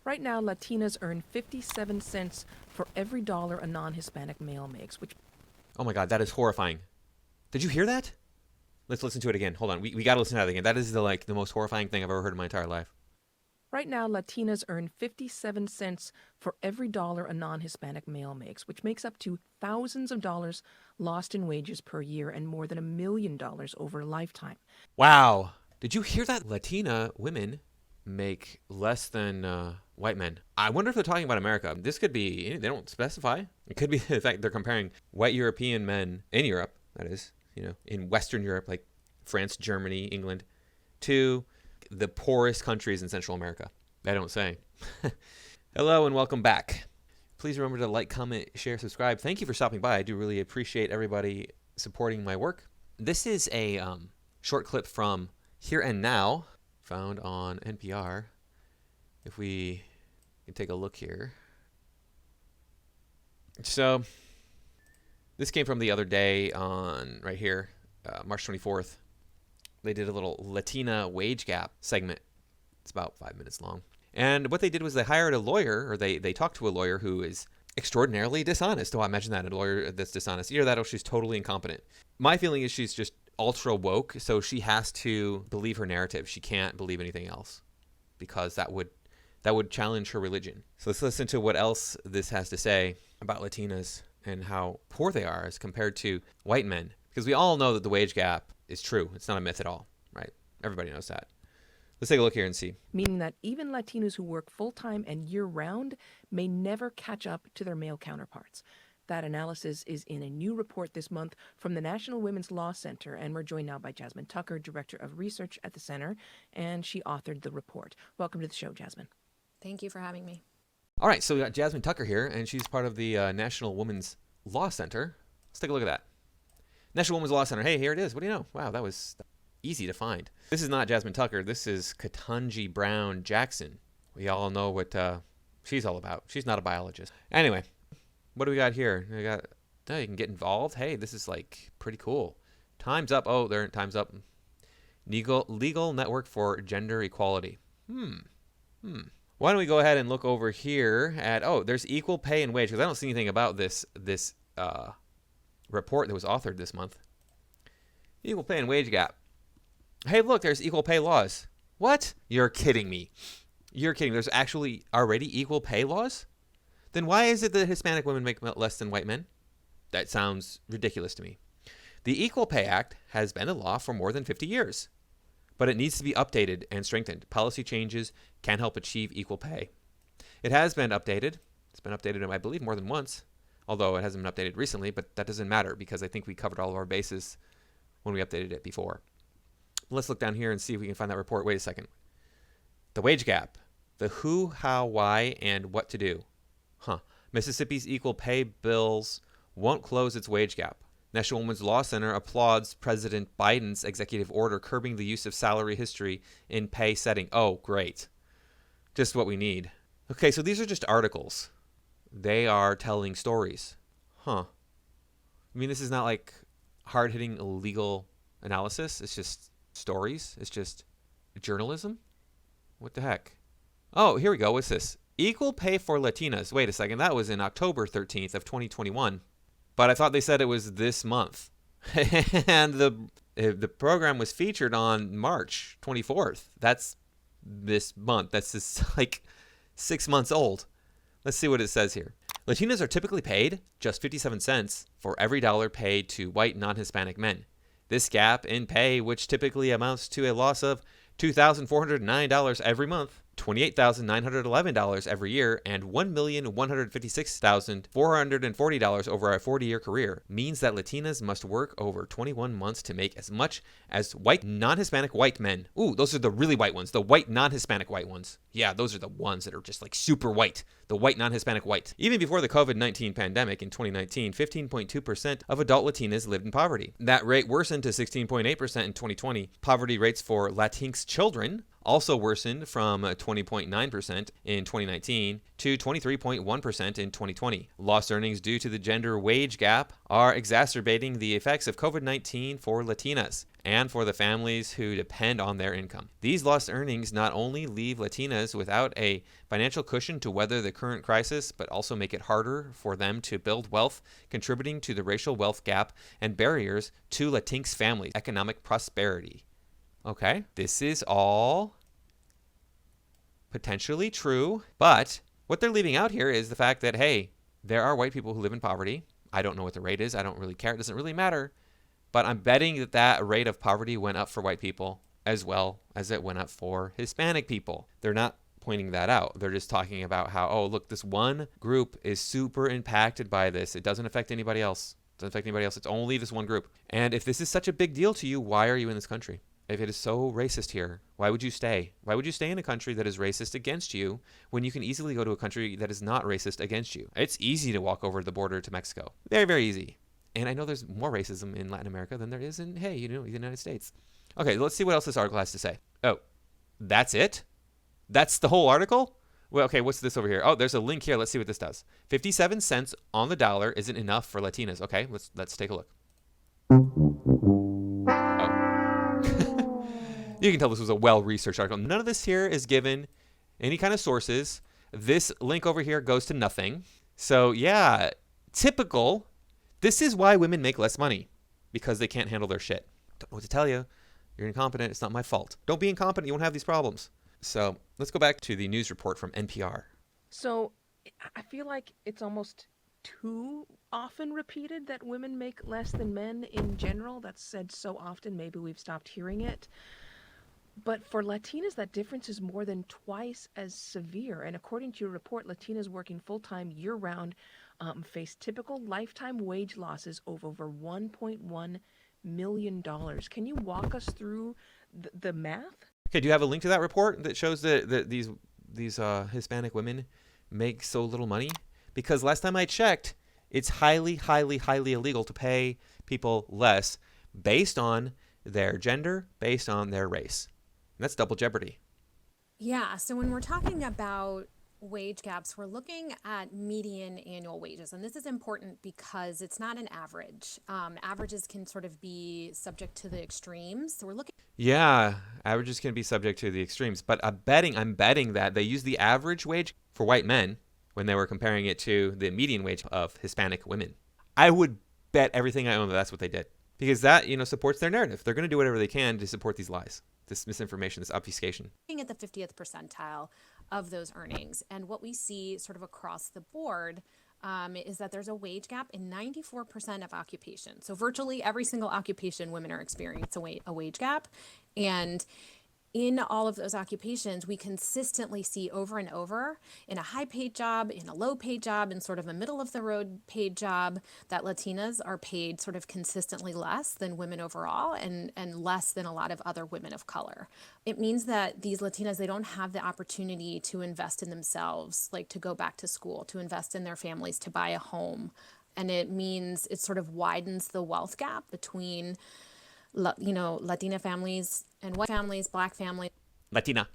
Right now, Latinas earn 57 cents for every dollar a non-Hispanic male makes, which... Oh my God, that is horrifying. Did you hear that? Let's listen to it again. Hold on. We got to listen to that again. That is the most horrifying thing I've ever heard in my entire life. Right now, Latinas earn 57 cents for every dollar a non-Hispanic male makes, which makes up to thousands of dollars lost in wages per year and more than $1 million over a lifetime. Wow. Did you hear that? Latina women make less than white men. I wonder if they're talking about America. This could be, they don't specify. It could be the fact they're comparing white European men in Europe, that is, in Western Europe, like France, Germany, England, to the poorest countries in Central America. I don't say. Hello and welcome back. Please remember to like, comment, share, subscribe. Thank you for stopping by. I do really appreciate everybody supporting my work. This is a short clip from Here and Now, found on NPR. If we can take a look here. So this came from the other day on right here, March 24th. They did a little Latina Wage Gap segment. It's about 5 minutes long. And what they did was they hired a lawyer, or they talked to a lawyer who is extraordinarily dishonest. Oh, I imagine that, a lawyer that's dishonest. Either that or she's totally incompetent. My feeling is she's just ultra woke, so she has to believe her narrative. She can't believe anything else because that would challenge her religion. So let's listen to what else this has to say about Latinas and how poor they are as compared to white men. Because we all know that the wage gap is true. It's not a myth at all, right? Everybody knows that. Let's take a look here and see. Meaning that even Latinos who work full-time and year-round may never catch up to their male counterparts. That analysis is in a new report this month from the National Women's Law Center, and we're joined now by Jasmine Tucker, Director of Research at the center, and she authored the report. Welcome to the show, Jasmine. Thank you for having me. All right, so we got Jasmine Tucker here, and she's part of the National Women's Law Center. Let's take a look at that. National Women's Law Center. Hey, here it is. What do you know? Wow, that was easy to find. This is not Jasmine Tucker. This is Ketanji Brown Jackson. We all know what she's all about. She's not a biologist. Anyway, what do we got here? We got, you can get involved. Hey, this is like pretty cool. Time's up. Oh, there, time's up. Legal Network for Gender Equality. Why don't we go ahead and look over here at, there's equal pay and wage, because I don't see anything about this report that was authored this month. Equal pay and wage gap. Hey, look, there's equal pay laws. What? You're kidding me. You're kidding. There's actually already equal pay laws? Then why is it that Hispanic women make less than white men? That sounds ridiculous to me. The Equal Pay Act has been a law for more than 50 years, but it needs to be updated and strengthened. Policy changes can help achieve equal pay. It has been updated. It's been updated, I believe, more than once, although it hasn't been updated recently, but that doesn't matter because I think we covered all of our bases when we updated it before. Let's look down here and see if we can find that report. Wait a second. The wage gap. The who, how, why, and what to do. Mississippi's equal pay bills won't close its wage gap. National Women's Law Center applauds President Biden's executive order curbing the use of salary history in pay setting. Oh, great. Just what we need. Okay, so these are just articles. They are telling stories. I mean, this is not like hard-hitting legal analysis. It's just stories. It's just journalism. What the heck? Oh, here we go. What's this? Equal pay for Latinas. Wait a second. That was in October 13th of 2021. But I thought they said it was this month. And the program was featured on March 24th. That's this month. That's just like 6 months old. Let's see what it says here. Latinas are typically paid just 57 cents for every dollar paid to white non-Hispanic men. This gap in pay, which typically amounts to a loss of $2,409 every month, $28,911 every year, and $1,156,440 over a 40-year career, means that Latinas must work over 21 months to make as much as white non-Hispanic white men. Ooh, those are the really white ones, the white non-Hispanic white ones. Yeah, those are the ones that are just like super white, the white non-Hispanic white. Even before the COVID-19 pandemic in 2019, 15.2% of adult Latinas lived in poverty. That rate worsened to 16.8% in 2020. Poverty rates for Latinx children also worsened from 20.9% in 2019 to 23.1% in 2020. Lost earnings due to the gender wage gap are exacerbating the effects of COVID-19 for Latinas and for the families who depend on their income. These lost earnings not only leave Latinas without a financial cushion to weather the current crisis, but also make it harder for them to build wealth, contributing to the racial wealth gap and barriers to Latinx families' economic prosperity. Okay, this is all potentially true, but what they're leaving out here is the fact that, hey, there are white people who live in poverty. I don't know what the rate is. I don't really care. It doesn't really matter. But I'm betting that that rate of poverty went up for white people as well as it went up for Hispanic people. They're not pointing that out. They're just talking about how, oh, look, this one group is super impacted by this. It doesn't affect anybody else. It doesn't affect anybody else. It's only this one group. And if this is such a big deal to you, why are you in this country? If it is so racist here, why would you stay? Why would you stay in a country that is racist against you when you can easily go to a country that is not racist against you? It's easy to walk over the border to Mexico. Very, very easy. And I know there's more racism in Latin America than there is in, the United States. Okay, let's see what else this article has to say. Oh, that's it? That's the whole article? Well, okay, what's this over here? Oh, there's a link here. Let's see what this does. 57 cents on the dollar isn't enough for Latinas. Okay, let's take a look. You can tell this was a well-researched article. None of this here is given any kind of sources. This link over here goes to nothing. So yeah, typical. This is why women make less money, because they can't handle their shit. Don't know what to tell you. You're incompetent. It's not my fault. Don't be incompetent. You won't have these problems. So let's go back to the news report from NPR. So I feel like it's almost too often repeated that women make less than men in general. That's said so often, maybe we've stopped hearing it. But for Latinas, that difference is more than twice as severe. And according to your report, Latinas working full-time year-round face typical lifetime wage losses of over $1.1 million. Can you walk us through the math? Okay, do you have a link to that report that shows that these Hispanic women make so little money? Because last time I checked, it's highly, highly, highly illegal to pay people less based on their gender, based on their race. And that's double jeopardy. Yeah, so when we're talking about wage gaps, we're looking at median annual wages. And this is important because it's not an average. Averages can sort of be subject to the extremes. So we're looking. Yeah, averages can be subject to the extremes. But I'm betting that they use the average wage for white men when they were comparing it to the median wage of Hispanic women. I would bet everything I own that that's what they did. Because that, supports their narrative. They're going to do whatever they can to support these lies, this misinformation, this obfuscation. Looking at the 50th percentile of those earnings. And what we see sort of across the board is that there's a wage gap in 94% of occupations. So virtually every single occupation, women are experiencing a wage gap. And in all of those occupations, we consistently see over and over in a high paid job, in a low paid job, in sort of a middle of the road paid job, that Latinas are paid sort of consistently less than women overall and less than a lot of other women of color. It means that these Latinas, they don't have the opportunity to invest in themselves, like to go back to school, to invest in their families, to buy a home. And it means it sort of widens the wealth gap between Latina families and white families, black families. Latina.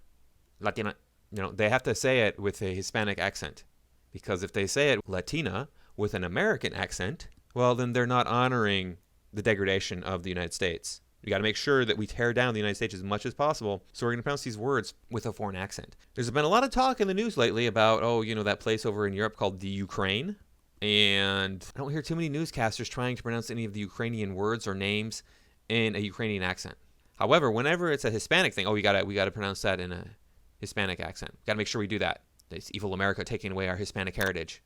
They have to say it with a Hispanic accent. Because if they say it Latina with an American accent, well, then they're not honoring the degradation of the United States. We got to make sure that we tear down the United States as much as possible. So we're going to pronounce these words with a foreign accent. There's been a lot of talk in the news lately about, that place over in Europe called the Ukraine. And I don't hear too many newscasters trying to pronounce any of the Ukrainian words or names in a Ukrainian accent. However, whenever it's a Hispanic thing, we gotta pronounce that in a Hispanic accent. Gotta make sure we do that. It's evil America taking away our Hispanic heritage.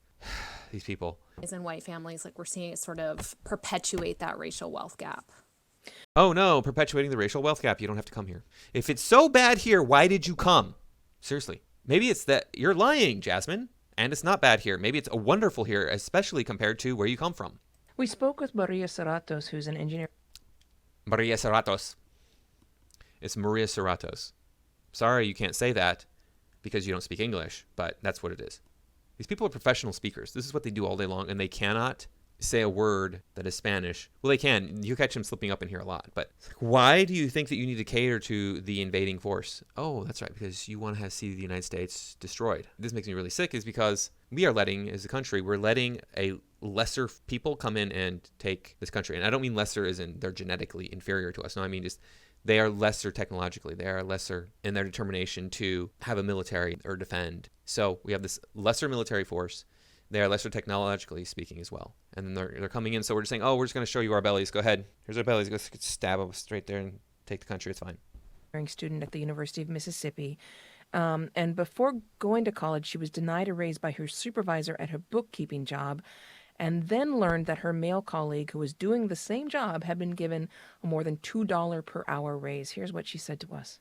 These people. In white families, like we're seeing it sort of perpetuate that racial wealth gap. Oh no, perpetuating the racial wealth gap. You don't have to come here. If it's so bad here, why did you come? Seriously. Maybe it's that you're lying, Jasmine, and it's not bad here. Maybe it's wonderful here, especially compared to where you come from. We spoke with Maria Serratos, who's an engineer. Maria Serratos. It's Maria Serratos. Sorry you can't say that because you don't speak English, but that's what it is. These people are professional speakers. This is what they do all day long, and they cannot say a word that is Spanish. Well, they can. You catch them slipping up in here a lot. But why do you think that you need to cater to the invading force? Oh, that's right, because you want to see the United States destroyed. This makes me really sick is because we are letting, as a country, we're letting a lesser people come in and take this country. And I don't mean lesser as in they're genetically inferior to us. No, I mean just they are lesser technologically. They are lesser in their determination to have a military or defend. So we have this lesser military force. They are lesser technologically speaking as well. And then they're coming in. So we're just saying, oh, we're just going to show you our bellies. Go ahead. Here's our bellies. Go stab them straight there and take the country. It's fine. Student at the University of Mississippi. And before going to college, she was denied a raise by her supervisor at her bookkeeping job, and then learned that her male colleague who was doing the same job had been given a more than $2 per hour raise. Here's what she said to us.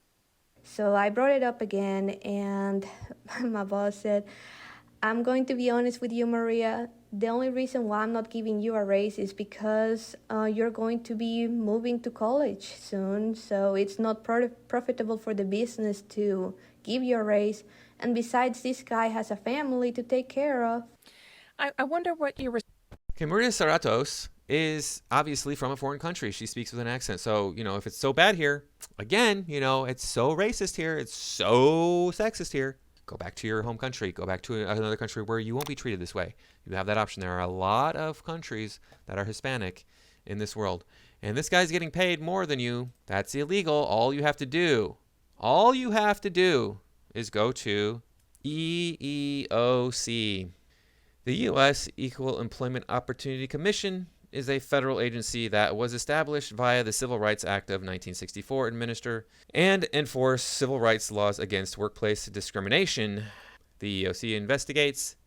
So I brought it up again, and my boss said, I'm going to be honest with you, Maria. The only reason why I'm not giving you a raise is because you're going to be moving to college soon. So it's not profitable for the business to give you a raise. And besides, this guy has a family to take care of. I wonder what your Okay, Maria Serratos is obviously from a foreign country. She speaks with an accent. So, if it's so bad here, again, it's so racist here. It's so sexist here. Go back to your home country. Go back to another country where you won't be treated this way. You have that option. There are a lot of countries that are Hispanic in this world. And this guy's getting paid more than you. That's illegal. All you have to do is go to EEOC. The U.S. Equal Employment Opportunity Commission is a federal agency that was established via the Civil Rights Act of 1964 to administer and enforce civil rights laws against workplace discrimination. The EEOC investigates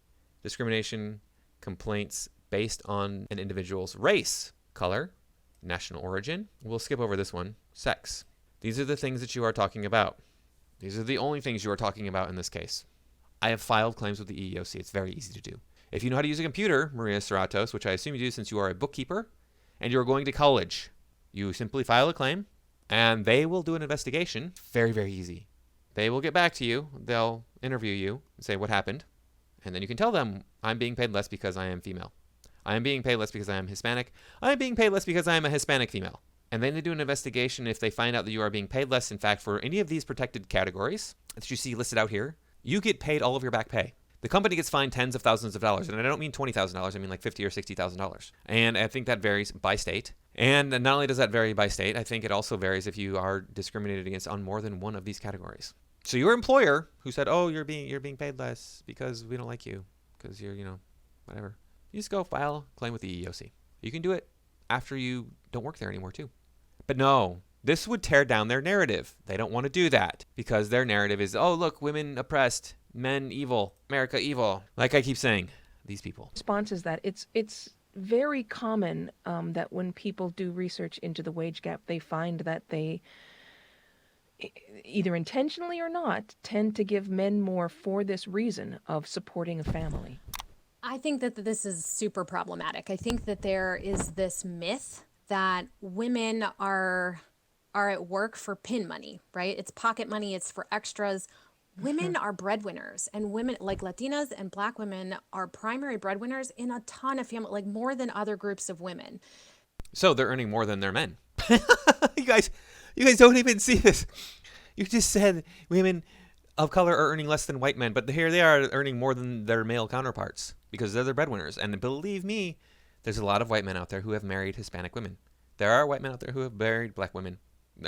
discrimination complaints based on an individual's race, color, national origin. We'll skip over this one. Sex. These are the things that you are talking about. These are the only things you are talking about in this case. I have filed claims with the EEOC. It's very easy to do. If you know how to use a computer, Maria Serratos, which I assume you do since you are a bookkeeper, and you're going to college, you simply file a claim, and they will do an investigation. Very, very easy. They will get back to you. They'll interview you and say what happened. And then you can tell them, I'm being paid less because I am female. I am being paid less because I am Hispanic. I am being paid less because I am a Hispanic female. And then they do an investigation. If they find out that you are being paid less, in fact, for any of these protected categories that you see listed out here, you get paid all of your back pay. The company gets fined tens of thousands of dollars, and I don't mean $20,000. I mean like $50,000 or $60,000. And I think that varies by state. And not only does that vary by state, I think it also varies if you are discriminated against on more than one of these categories. So your employer who said, "Oh, you're being paid less because we don't like you because you're whatever," you just go file a claim with the EEOC. You can do it after you don't work there anymore too. But no. This would tear down their narrative. They don't want to do that because their narrative is, oh, look, women oppressed, men evil, America evil. Like I keep saying, these people. Response is that it's very common that when people do research into the wage gap, they find that they, either intentionally or not, tend to give men more for this reason of supporting a family. I think that this is super problematic. I think that there is this myth that women are at work for pin money, right? It's pocket money. It's for extras. Women are breadwinners, and women like Latinas and Black women are primary breadwinners in a ton of family, like more than other groups of women. So they're earning more than their men. You guys don't even see this. You just said women of color are earning less than white men, but here they are earning more than their male counterparts because they're the breadwinners. And believe me, there's a lot of white men out there who have married Hispanic women. There are white men out there who have married Black women.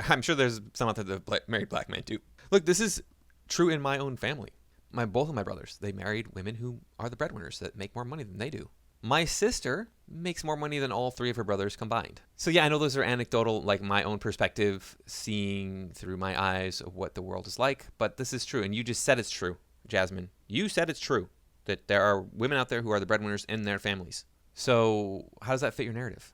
I'm sure there's some out there that have married Black men too. Look, this is true in my own family. Both of my brothers, they married women who are the breadwinners that make more money than they do. My sister makes more money than all three of her brothers combined. So yeah, I know those are anecdotal, like my own perspective, seeing through my eyes of what the world is like, but this is true. And you just said it's true, Jasmine. You said it's true that there are women out there who are the breadwinners in their families. So how does that fit your narrative?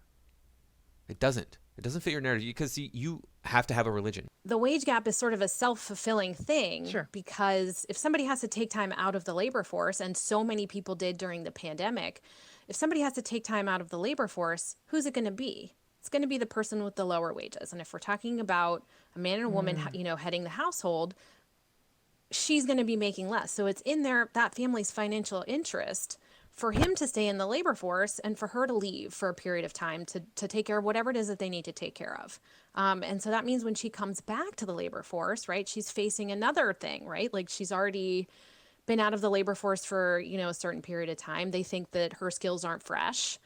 It doesn't. It doesn't fit your narrative because you have to have a religion. The wage gap is sort of a self-fulfilling thing. Sure. Because if somebody has to take time out of the labor force, and so many people did during the pandemic, if somebody has to take time out of the labor force, who's it going to be? It's going to be the person with the lower wages. And if we're talking about a man and a woman, heading the household, she's going to be making less. So it's in that family's financial interest for him to stay in the labor force and for her to leave for a period of time to take care of whatever it is that they need to take care of. And so that means when she comes back to the labor force, right, she's facing another thing, right? Like she's already been out of the labor force for, a certain period of time. They think that her skills aren't fresh.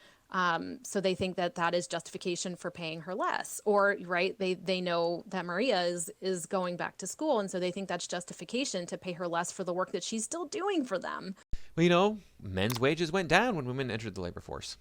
So they think that that is justification for paying her less, or right. They know that Maria is going back to school. And so they think that's justification to pay her less for the work that she's still doing for them. Well, men's wages went down when women entered the labor force.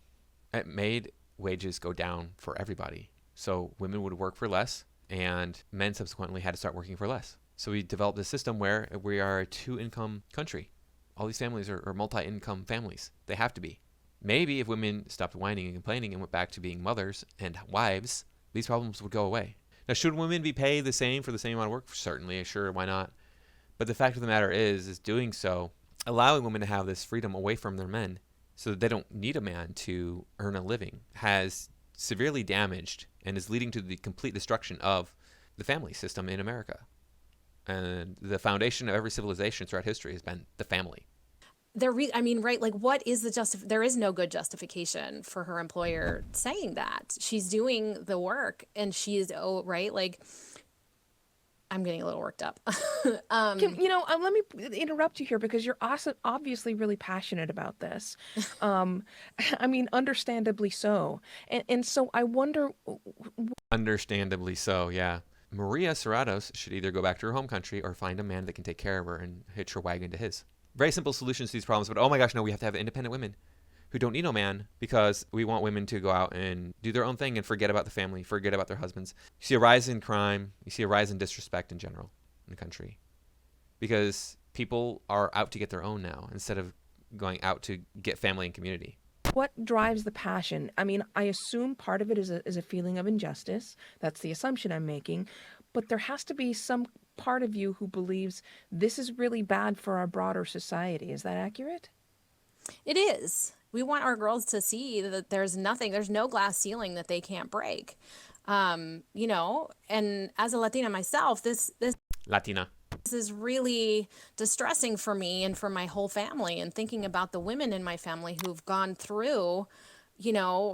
It made wages go down for everybody. So women would work for less and men subsequently had to start working for less. So we developed a system where we are a 2-income country. All these families are multi-income families. They have to be. Maybe if women stopped whining and complaining and went back to being mothers and wives, these problems would go away. Now, should women be paid the same for the same amount of work? Certainly, sure, why not? But the fact of the matter is doing so, allowing women to have this freedom away from their men so that they don't need a man to earn a living, has severely damaged and is leading to the complete destruction of the family system in America. And the foundation of every civilization throughout history has been the family. Right? Like, what is there is no good justification for her employer saying that. She's doing the work and she is, right? Like, I'm getting a little worked up. Let me interrupt you here because you're also obviously really passionate about this. Understandably so. And so I wonder. Understandably so, yeah. Maria Serratos should either go back to her home country or find a man that can take care of her and hitch her wagon to his. Very simple solutions to these problems, but oh my gosh, no, we have to have independent women who don't need no man because we want women to go out and do their own thing and forget about the family, forget about their husbands. You see a rise in crime, you see a rise in disrespect in general in the country because people are out to get their own now instead of going out to get family and community. What drives the passion? I assume part of it is a feeling of injustice. That's the assumption I'm making. But there has to be some part of you who believes this is really bad for our broader society. Is that accurate? It is. We want our girls to see that there's no glass ceiling that they can't break. And as a Latina myself, this is really distressing for me and for my whole family, and thinking about the women in my family who've gone through,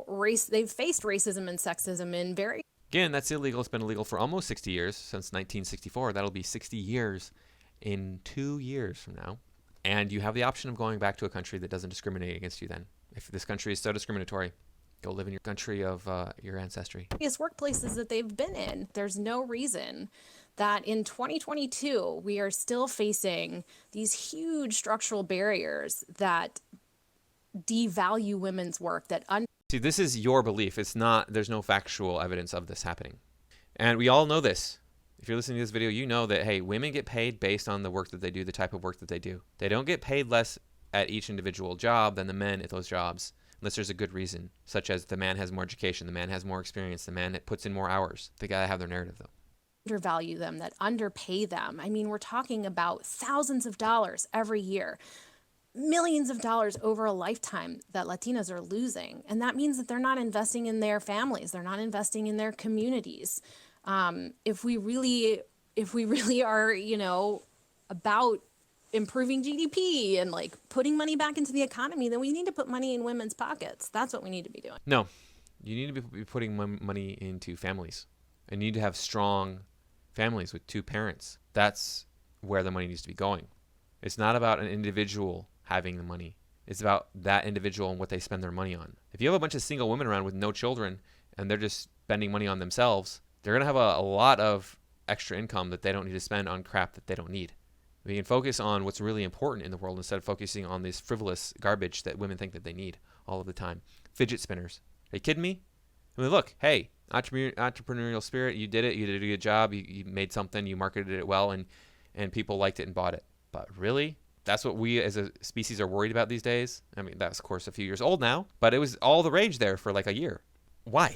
race, they've faced racism and sexism in very. Again, that's illegal. It's been illegal for almost 60 years, since 1964. That'll be 60 years in 2 years from now. And you have the option of going back to a country that doesn't discriminate against you then. If this country is so discriminatory, go live in your country of your ancestry. Workplaces that they've been in. There's no reason that in 2022, we are still facing these huge structural barriers that devalue women's work, See, this is your belief. It's not, there's no factual evidence of this happening. And we all know this. If you're listening to this video, you know that, hey, women get paid based on the work that they do, the type of work that they do. They don't get paid less at each individual job than the men at those jobs, unless there's a good reason, such as the man has more education, the man has more experience, the man that puts in more hours. They got to have their narrative, though. Undervalue them, that underpay them. We're talking about thousands of dollars every year. Millions of dollars over a lifetime that Latinas are losing. And that means that they're not investing in their families. They're not investing in their communities. If we really are, about improving GDP and like putting money back into the economy, then we need to put money in women's pockets. That's what we need to be doing. No, you need to be putting money into families. And you need to have strong families with 2 parents. That's where the money needs to be going. It's not about an individual having the money. It's about that individual and what they spend their money on. If you have a bunch of single women around with no children and they're just spending money on themselves, they're going to have a lot of extra income that they don't need to spend on crap that they don't need. We can focus on what's really important in the world instead of focusing on this frivolous garbage that women think that they need all of the time. Fidget spinners. Are you kidding me? Look, hey, entrepreneurial spirit, you did it. You did a good job. You made something. You marketed it well, and people liked it and bought it. But really? That's what we as a species are worried about these days? That's, of course, a few years old now, but it was all the rage there for like a year. Why?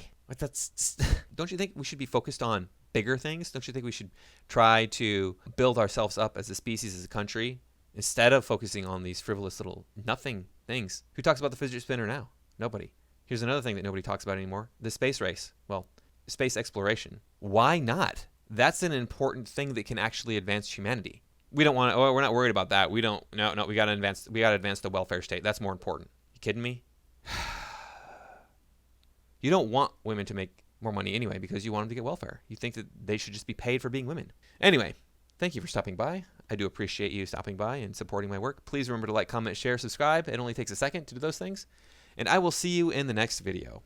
Don't you think we should be focused on bigger things? Don't you think we should try to build ourselves up as a species, as a country, instead of focusing on these frivolous little nothing things? Who talks about the fidget spinner now? Nobody. Here's another thing that nobody talks about anymore. The space race. Well, space exploration. Why not? That's an important thing that can actually advance humanity. We're not worried about that. We got to advance the welfare state. That's more important. kidding me? You don't want women to make more money anyway because you want them to get welfare. You think that they should just be paid for being women. Anyway, thank you for stopping by. I do appreciate you stopping by and supporting my work. Please remember to like, comment, share, subscribe. It only takes a second to do those things. And I will see you in the next video.